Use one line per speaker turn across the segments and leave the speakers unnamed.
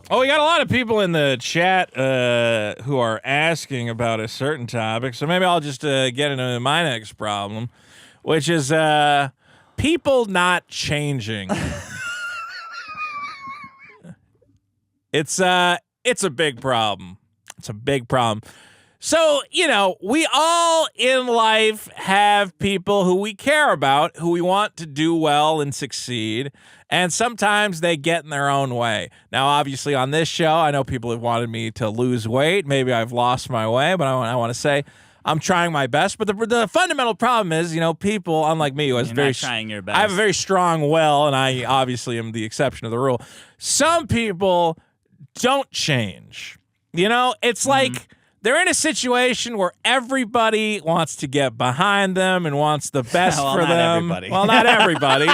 Oh, we got a lot of people in the chat who are asking about a certain topic, so maybe I'll just get into my next problem, which is people not changing. It's a big problem. It's a big problem. So, we all in life have people who we care about, who we want to do well and succeed, and sometimes they get in their own way. Now, obviously, on this show, I know people have wanted me to lose weight. Maybe I've lost my way, but I want to say I'm trying my best. But the fundamental problem is, people, unlike me, who has
You're not trying your best.
I have a very strong will, and I obviously am the exception to the rule. Some people don't change. It's like they're in a situation where everybody wants to get behind them and wants the best
Well,
for
not
them.
everybody.
Well, not everybody.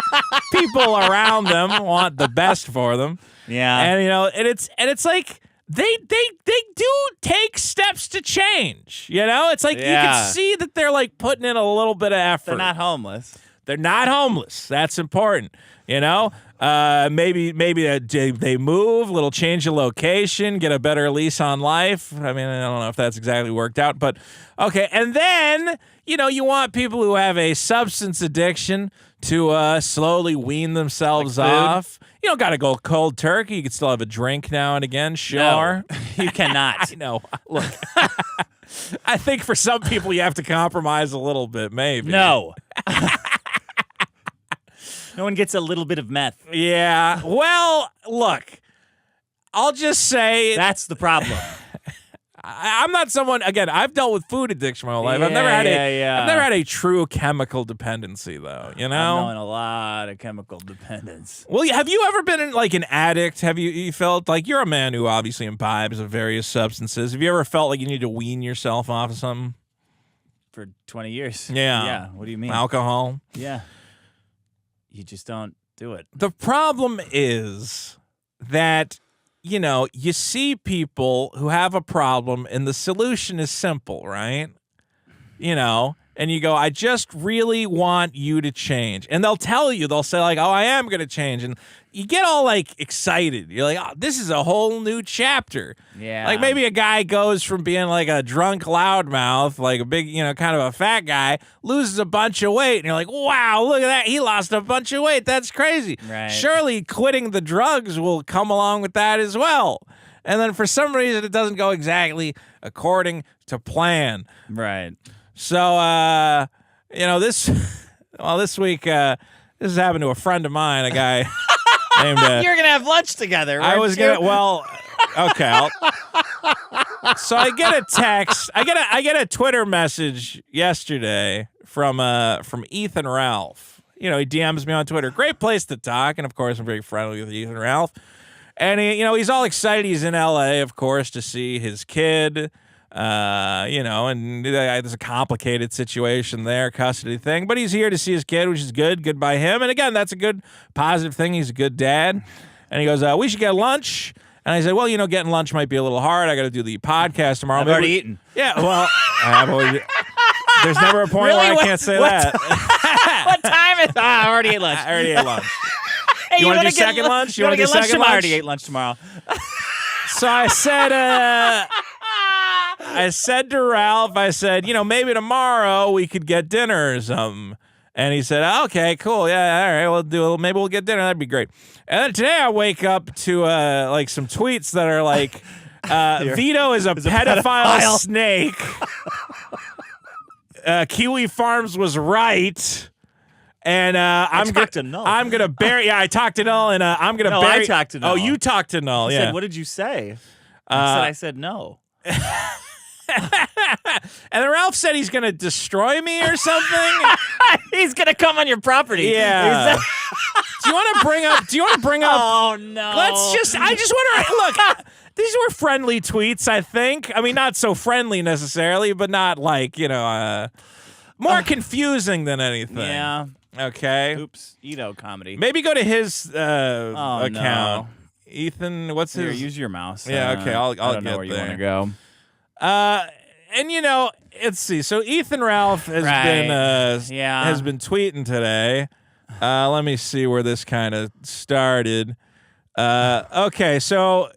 People around them want the best for them.
Yeah.
And it's like they do take steps to change. It's like you can see that they're like putting in a little bit of effort.
They're not homeless.
They're not homeless. That's important. Maybe they move, little change of location, get a better lease on life. I mean, I don't know if that's exactly worked out, but okay. And then, you want people who have a substance addiction to slowly wean themselves off. You don't got to go cold turkey. You can still have a drink now and again, sure.
No, you cannot.
I know. Look, I think for some people you have to compromise a little bit, maybe.
No. No one gets a little bit of meth.
Yeah. Well, look, I'll just say
that's the problem.
I'm not someone. Again, I've dealt with food addiction my whole life. I've never had a true chemical dependency, though.
I'm knowing a lot of chemical dependence.
Well, have you ever been an addict? Have you felt like you're a man who obviously imbibes of various substances? Have you ever felt like you need to wean yourself off of something?
For 20 years.
Yeah.
Yeah. What do you mean?
Alcohol.
Yeah. You just don't do it.
The problem is that, you see people who have a problem and the solution is simple, right? And you go, I just really want you to change. And they'll tell you, they'll say like, oh, I am going to change. And you get all like excited. You're like, oh, this is a whole new chapter.
Yeah.
Like maybe a guy goes from being like a drunk loudmouth, like a big, kind of a fat guy, loses a bunch of weight. And you're like, wow, look at that. He lost a bunch of weight. That's crazy.
Right.
Surely quitting the drugs will come along with that as well. And then for some reason, it doesn't go exactly according to plan.
Right.
So, this week, this has happened to a friend of mine, a guy named...
You're going to have lunch together,
I was going to, okay. So I get a text, I get a Twitter message yesterday from Ethan Ralph. He DMs me on Twitter. Great place to talk, and of course, I'm very friendly with Ethan Ralph. And he's all excited. He's in LA, of course, to see his kid. And there's a complicated situation there, custody thing, but he's here to see his kid, which is good by him. And again, that's a good positive thing. He's a good dad. And he goes, we should get lunch. And I said, well, getting lunch might be a little hard. I got to do the podcast tomorrow.
I've already eaten.
Yeah, well, I've always, there's never a point where I can't say that.
What time is it? I already ate lunch.
I already ate lunch.
Hey,
you want to do second lunch? You want to do second lunch?
I already ate lunch tomorrow.
So I said to Ralph, maybe tomorrow we could get dinner or something. And he said, okay, cool. Yeah, all right, maybe we'll get dinner. That'd be great. And then today I wake up to some tweets that are like, Vito is a pedophile snake. Kiwi Farms was right. And I'm
talked to Null.
I'm gonna bury. Yeah, I talked to Null, and I'm gonna bury.
I talked to Null.
Oh, you talked to Null.
He
Yeah.
said, what did you say? I said no.
And then Ralph said he's gonna destroy me or something.
He's gonna come on your property.
Yeah. Do you want to bring up?
Oh no.
I just want to look. These were friendly tweets, I think. I mean, not so friendly necessarily, but not like more confusing than anything.
Yeah.
Okay.
Oops. Edo comedy.
Maybe go to his account.
No.
Ethan, what's
Here,
his?
use your mouse.
Yeah, okay, I'll
I don't
get
know where
there.
you want to go.
And let's see. So Ethan Ralph has been tweeting today. Let me see where this kind of started. Okay, so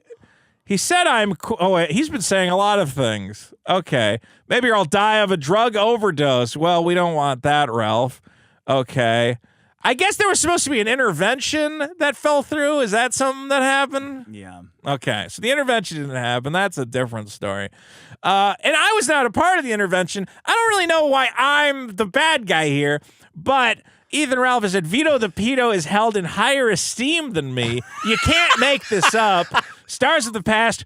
He said oh wait, he's been saying a lot of things. Okay. Maybe I'll die of a drug overdose. Well, we don't want that, Ralph. Okay. I guess there was supposed to be an intervention that fell through. Is that something that happened?
Yeah.
Okay. So the intervention didn't happen. That's a different story. And I was not a part of the intervention. I don't really know why I'm the bad guy here, but Ethan Ralph has said Vito the pedo is held in higher esteem than me. You can't make this up. Stars of the past,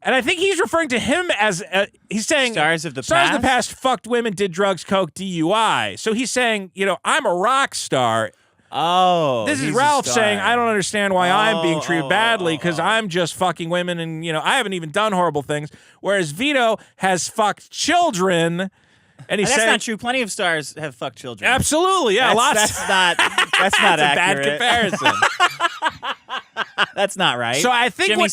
and I think he's referring to him as he's saying
Stars of the
past fucked women, did drugs, coke, DUI. So he's saying, I'm a rock star.
Oh,
this is Ralph saying, I don't understand why I'm being treated badly because I'm just fucking women and, I haven't even done horrible things. Whereas Vito has fucked children. And he's
that's
saying,
not true. Plenty of stars have fucked children.
Absolutely, yeah.
That's not
that's
accurate.
A bad comparison.
That's not right.
So I think what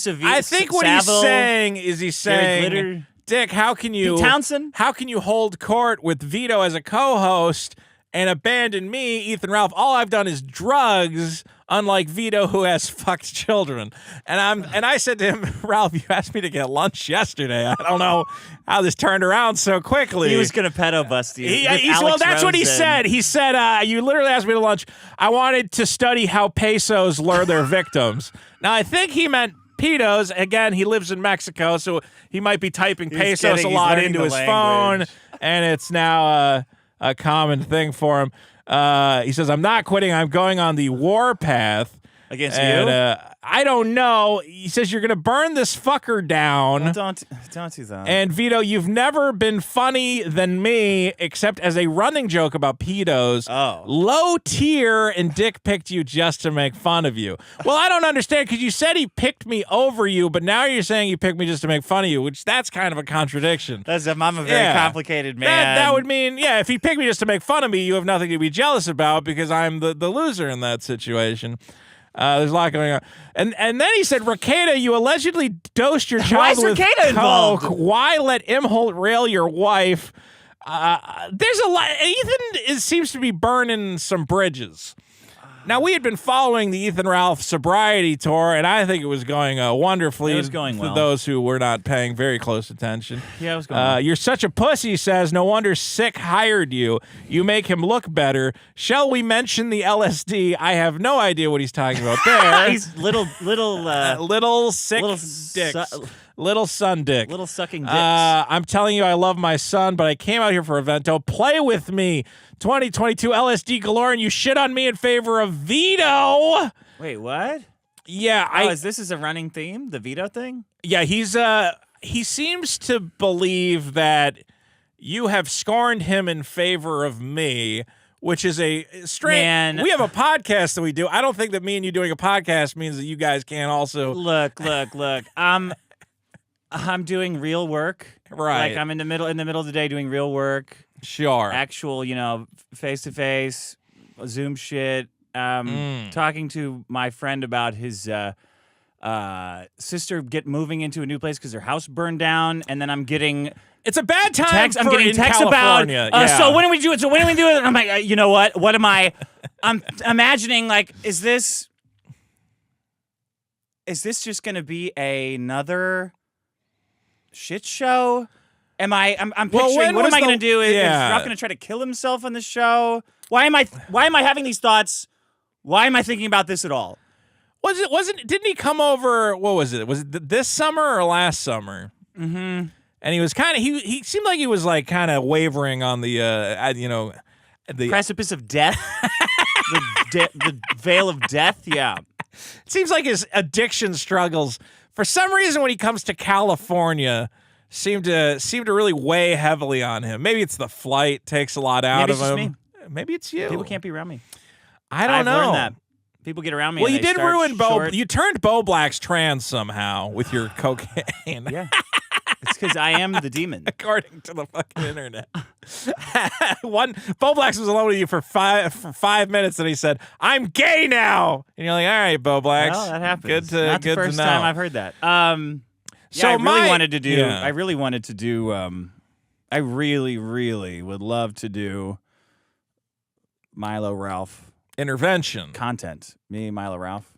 he's saying is Dick, how can you
Pete Townsend?
How can you hold court with Vito as a co-host and abandon me, Ethan Ralph? All I've done is drugs, unlike Vito, who has fucked children. And I said to him, Ralph, you asked me to get lunch yesterday. I don't know how this turned around so quickly.
He was going to pedo bust you.
Well, that's what he said. He said, you literally asked me to lunch. I wanted to study how pesos lure their victims. Now, I think he meant pedos. Again, he lives in Mexico, so he might be typing pesos a lot into his phone, and it's now a common thing for him. He says, I'm not quitting. I'm going on the war path.
Against you?
I don't know. He says, you're going to burn this fucker down.
Well, don't do that.
And Vito, you've never been funny than me, except as a running joke about pedos.
Oh.
Low tier, and Dick picked you just to make fun of you. Well, I don't understand, because you said he picked me over you, but now you're saying he picked me just to make fun of you, which that's kind of a contradiction.
I'm a very complicated man.
That would mean, if he picked me just to make fun of me, you have nothing to be jealous about, because I'm the loser in that situation. There's a lot going on. And then he said, Rakeda, you allegedly dosed your child with coke. Why let Imholt rail your wife? There's a lot. Ethan seems to be burning some bridges. Now, we had been following the Ethan Ralph Sobriety tour, and I think it was going wonderfully.
It was going well.
For those who were not paying very close attention.
Yeah, it was going well.
You're such a pussy, says. No wonder Sick hired you. You make him look better. Shall we mention the LSD? I have no idea what he's talking about there.
He's little
sick dicks. Little son dick.
Little sucking dicks.
I'm telling you, I love my son, but I came out here for a Vento. Play with me. 2022 LSD galore, and you shit on me in favor of Vito.
Wait, what?
Yeah,
this is a running theme? The Vito thing?
Yeah, he seems to believe that you have scorned him in favor of me, which is a strange.
Man.
We have a podcast that we do. I don't think that me and you doing a podcast means that you guys can't also
look. I'm doing real work.
Right.
Like I'm in the middle of the day doing real work.
Sure.
Actual, face-to-face, Zoom shit. Talking to my friend about his sister moving into a new place because her house burned down, and then I'm getting...
It's a bad time
I'm getting texts about, so when do we do it? And I'm like, you know what? What am I... I'm imagining, like, is this just going to be another shit show? I'm picturing, what am I going to do? Is Ralph going to try to kill himself on the show? Why am I having these thoughts? Why am I thinking about this at all?
Didn't he come over, what was it? Was it this summer or last summer?
Mm-hmm.
And he was he seemed like he was like kind of wavering on the, the
precipice of death? the veil of death? Yeah.
It seems like his addiction struggles, for some reason, when he comes to California, seem to really weigh heavily on him. Maybe it's the flight takes a lot out of him.
Me.
Maybe it's you.
People can't be around me.
I don't know.
I've learned that. People get around me.
Well,
and
you did ruin
short.
You turned Bo Black's trans somehow with your cocaine.
Yeah. It's because I am the demon.
According to the fucking internet. Bo Blacks was alone with you for 5 minutes, and he said, "I'm gay now." And you're like, "All right, Bo Blacks."
Well, that happens.
Good to
Not the first
know.
time I've heard that.
So
I really wanted to do.
Yeah.
I really wanted to do. I really, really would love to do Milo Ralph
intervention
content. Me, Milo Ralph.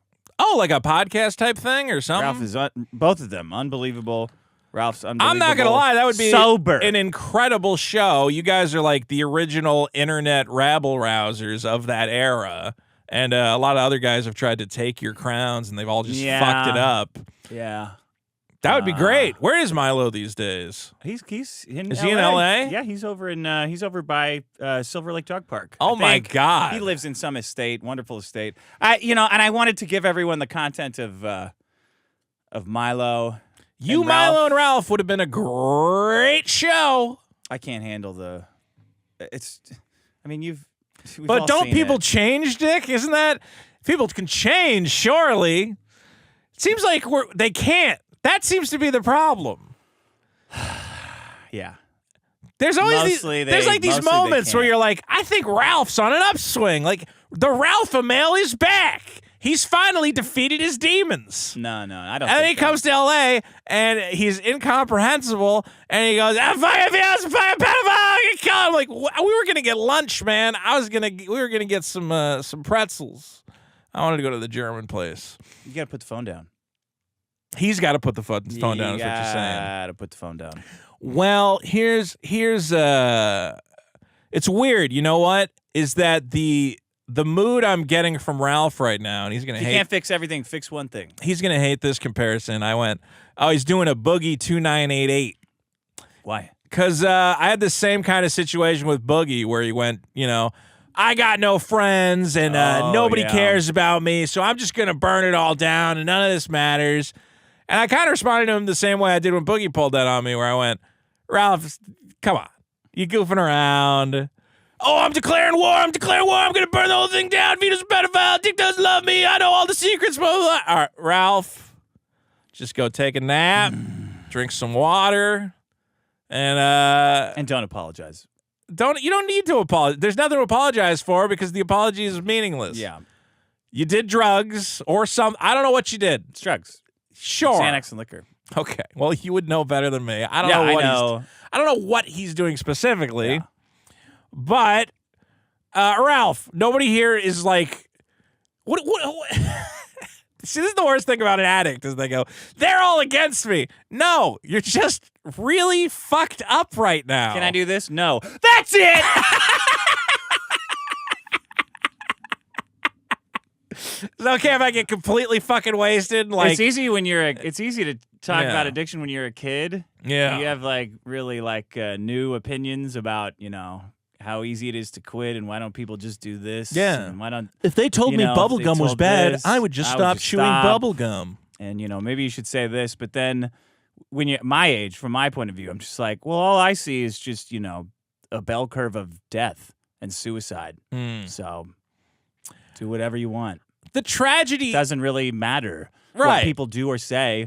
Oh, like a podcast type thing or something?
Ralph is both of them unbelievable. Ralph's unbelievable.
I'm not going to lie. That would be
sober.
An incredible show. You guys are like the original internet rabble-rousers of that era. And a lot of other guys have tried to take your crowns, and they've all just fucked it up.
Yeah.
That would be great. Where is Milo these days?
He's in
Is
LA.
he in LA?
Yeah, he's over by Silver Lake Dog Park.
Oh my God.
He lives in some estate, wonderful estate. And I wanted to give everyone the content of Milo.
You, Milo, and Ralph would have been a great show.
I can't handle we've
But
all
don't
seen
people
it.
change, Dick? Isn't that people can change? Surely, it seems like they can't. That seems to be the problem.
Yeah.
There's always these moments where you're like, I think Ralph's on an upswing. Like the Ralph-a-male is back. He's finally defeated his demons.
No, I don't.
And then
think
he comes to LA and he's incomprehensible and he goes, I'm like, we were gonna get lunch, man. We were gonna get some pretzels. I wanted to go to the German place.
You gotta put the phone down.
He's got to put the phone down. Is what you're saying?
Gotta put the phone down.
Well, here's it's weird. You know what? Is that the mood I'm getting from Ralph right now, and he's gonna hate.
You can't fix everything. Fix one thing.
He's gonna hate this comparison. I went, he's doing a Boogie 2988.
Why?
Because I had the same kind of situation with Boogie where he went, I got no friends and nobody cares about me, so I'm just gonna burn it all down and none of this matters. And I kind of responded to him the same way I did when Boogie pulled that on me, where I went, Ralph, come on. You goofing around. Oh, I'm declaring war. I'm going to burn the whole thing down. Vito's a pedophile. Dick doesn't love me. I know all the secrets. Blah, blah, blah. All right, Ralph, just go take a nap, drink some water, and
don't apologize.
You don't need to apologize. There's nothing to apologize for because the apology is meaningless.
Yeah.
You did drugs or I don't know what you did.
It's drugs.
Sure.
Xanax and liquor.
Okay. Well, you would know better than me. I don't know what he's doing specifically.
Yeah.
But Ralph, nobody here is like what See, this is the worst thing about an addict is they go, they're all against me. No, you're just really fucked up right now.
Can I do this? No. That's it.
Is it okay if I get completely fucking wasted? Like,
it's easy to talk about addiction when you're a kid.
Yeah.
You have really new opinions about, how easy it is to quit and why don't people just do this?
Yeah.
And why don't
if they told me bubblegum was bad, I would just stop chewing bubblegum.
And maybe you should say this, but then when you're my age, from my point of view, I'm just like, well, all I see is just, a bell curve of death and suicide. So do whatever you want.
The tragedy
doesn't really matter what people do or say.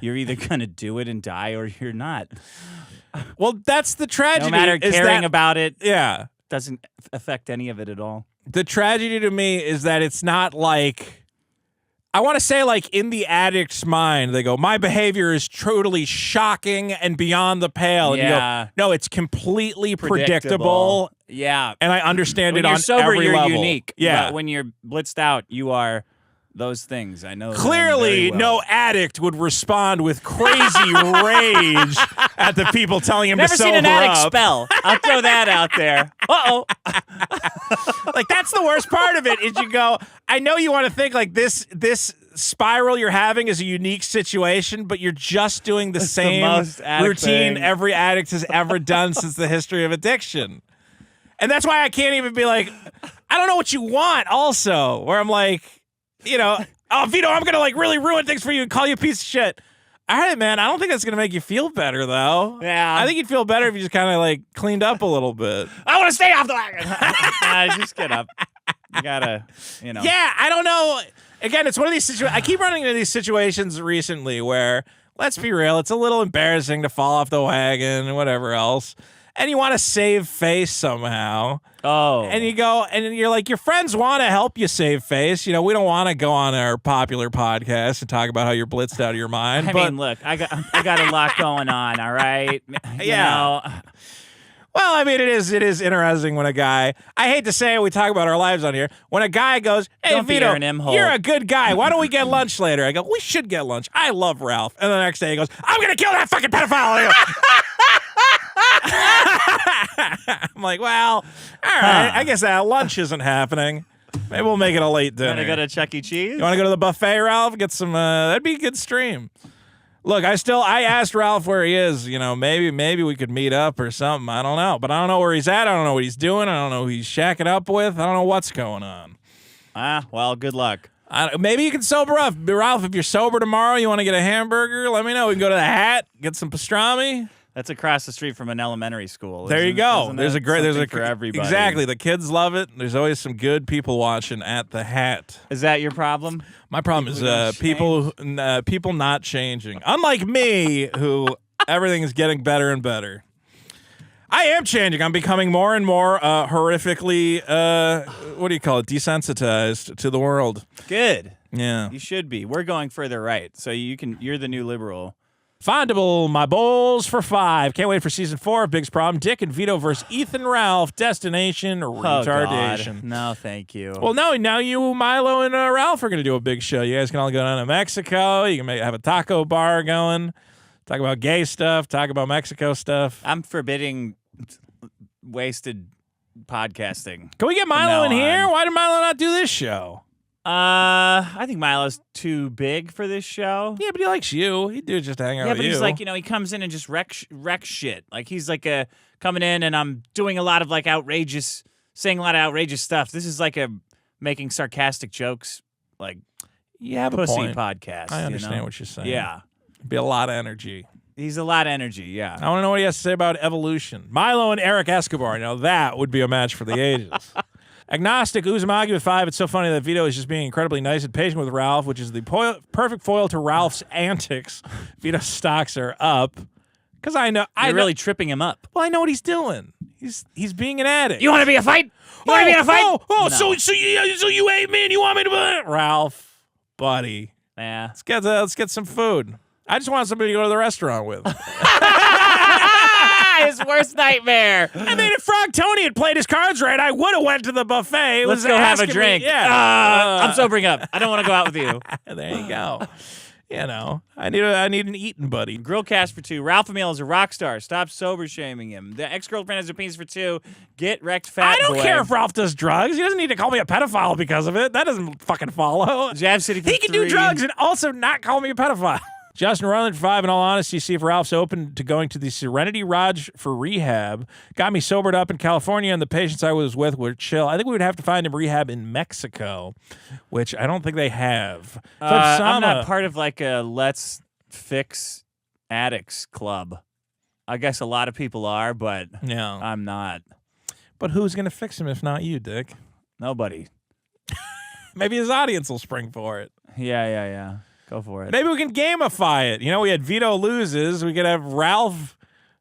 You're either going to do it and die or you're not.
Well, that's the tragedy.
No matter caring about it,
doesn't
affect any of it at all.
The tragedy to me is that it's not like, I want to say like in the addict's mind, they go, my behavior is totally shocking and beyond the pale. And you go, no, it's completely predictable.
Yeah.
And I understand
when
it
you're
on
sober,
every
you're
level.
unique.
Yeah.
But when you're blitzed out, you are those things. I know.
Clearly, no addict would respond with crazy rage at the people telling him
Never
to sober
seen an addict
up.
spell. I'll throw that out there. Uh-oh.
Like, that's the worst part of it is you go, I know you want to think like this spiral you're having is a unique situation, but you're just doing the same routine every addict has ever done since the history of addiction. And that's why I can't even be like, I don't know what you want also, where I'm like, oh, Vito, I'm going to really ruin things for you and call you a piece of shit. All right, man, I don't think that's going to make you feel better, though.
Yeah.
I think you'd feel better if you just kind of cleaned up a little bit.
I want to stay off the wagon. Just get up. You gotta,
Yeah, I don't know. Again, it's one of these situations. I keep running into these situations recently where, let's be real, it's a little embarrassing to fall off the wagon and whatever else. And you want to save face somehow.
Oh.
And you go, and you're like, your friends want to help you save face. We don't want to go on our popular podcast and talk about how you're blitzed out of your mind.
I mean, look, I got a lot going on, all right?
Well, I mean, it is interesting when a guy, I hate to say it, we talk about our lives on here, when a guy goes, hey,
Don't be
Vito,
Aaron Imholt.
you're a good guy. Why don't we get lunch later? I go, we should get lunch. I love Ralph. And the next day he goes, I'm going to kill that fucking pedophile. I'm like, well, all right. I guess lunch isn't happening. Maybe we'll make it a late dinner.
Want to go to Chuck E. Cheese?
You want to go to the buffet, Ralph? Get some, that'd be a good stream. Look, I asked Ralph where he is. You know, maybe we could meet up or something. I don't know. But I don't know where he's at. I don't know what he's doing. I don't know who he's shacking up with. I don't know what's going on.
Well, good luck.
Maybe you can sober up. Ralph, if you're sober tomorrow, you want to get a hamburger, let me know. We can go to the Hat, get some pastrami.
That's across the street from an elementary school.
There you go. There's
for everybody.
Exactly. The kids love it. There's always some good people watching at the Hat.
Is that your problem?
My problem is people not changing. Unlike me, who everything is getting better and better. I am changing. I'm becoming more and more horrifically, what do you call it, desensitized to the world.
Good.
Yeah.
You should be. We're going further right, so you're the new liberal.
Findable, my bowls for 5. Can't wait for season 4 of Big's Problem. Dick and Vito versus Ethan Ralph. Destination retardation.
God. No, thank you.
Well, now you, Milo, and Ralph are going to do a big show. You guys can all go down to Mexico. You can have a taco bar going. Talk about gay stuff. Talk about Mexico stuff.
I'm forbidding wasted podcasting.
Can we get Milo in here? Why did Milo not do this show?
I think Milo's too big for this show.
Yeah, but he likes you. He'd do it just to hang out with you.
Yeah, but he's like, he comes in and just wrecks shit. Like, he's like coming in and I'm doing a lot of saying a lot of outrageous stuff. This is like making sarcastic jokes, like
you have a
pussy
point.
Podcast.
I understand what you're saying.
Yeah.
It'd be a lot of energy.
He's a lot of energy, yeah.
I want to know what he has to say about evolution. Milo and Eric Escobar. That would be a match for the ages. Agnostic Uzumaki with 5. It's so funny that Vito is just being incredibly nice and patient with Ralph, which is the perfect foil to Ralph's antics. Vito's stocks are up. Because You're
really tripping him up.
Well, I know what he's doing. He's being an addict.
You want to be a fight? You want to be in a fight?
No. So you hate me and you want me to... Ralph, buddy.
Yeah.
Let's get some food. I just want somebody to go to the restaurant with.
His worst nightmare.
I mean, if Frog Tony had played his cards right, I would have went to the buffet.
Let's go have a drink. I'm sobering up. I don't want to go out with you.
There you go. I need an eating buddy.
Grillcast for 2. Ralph Emil is a rock star. Stop sober shaming him. The ex-girlfriend has a penis for 2. Get wrecked, fat boy.
I don't care if Ralph does drugs. He doesn't need to call me a pedophile because of it. That doesn't fucking follow.
Jab City for 3.
He can do drugs and also not call me a pedophile. Justin Roiland for 5. In all honesty, see if Ralph's open to going to the Serenity Lodge for rehab. Got me sobered up in California, and the patients I was with were chill. I think we would have to find him rehab in Mexico, which I don't think they have.
I'm not part of a Let's Fix Addicts club. I guess a lot of people are, but I'm not.
But who's going to fix him if not you, Dick?
Nobody.
Maybe his audience will spring for it.
Yeah. Go for it.
Maybe we can gamify it. We had Vito loses. We could have Ralph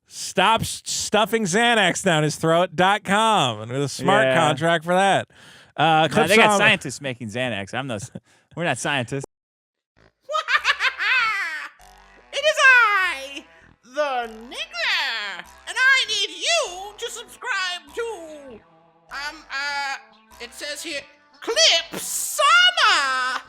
stops stuffing Xanax down his throat.com and with a smart contract for that.
They got scientists making Xanax. We're not scientists.
It is I, the Niggler, and I need you to subscribe to, it says here, Clip Summer.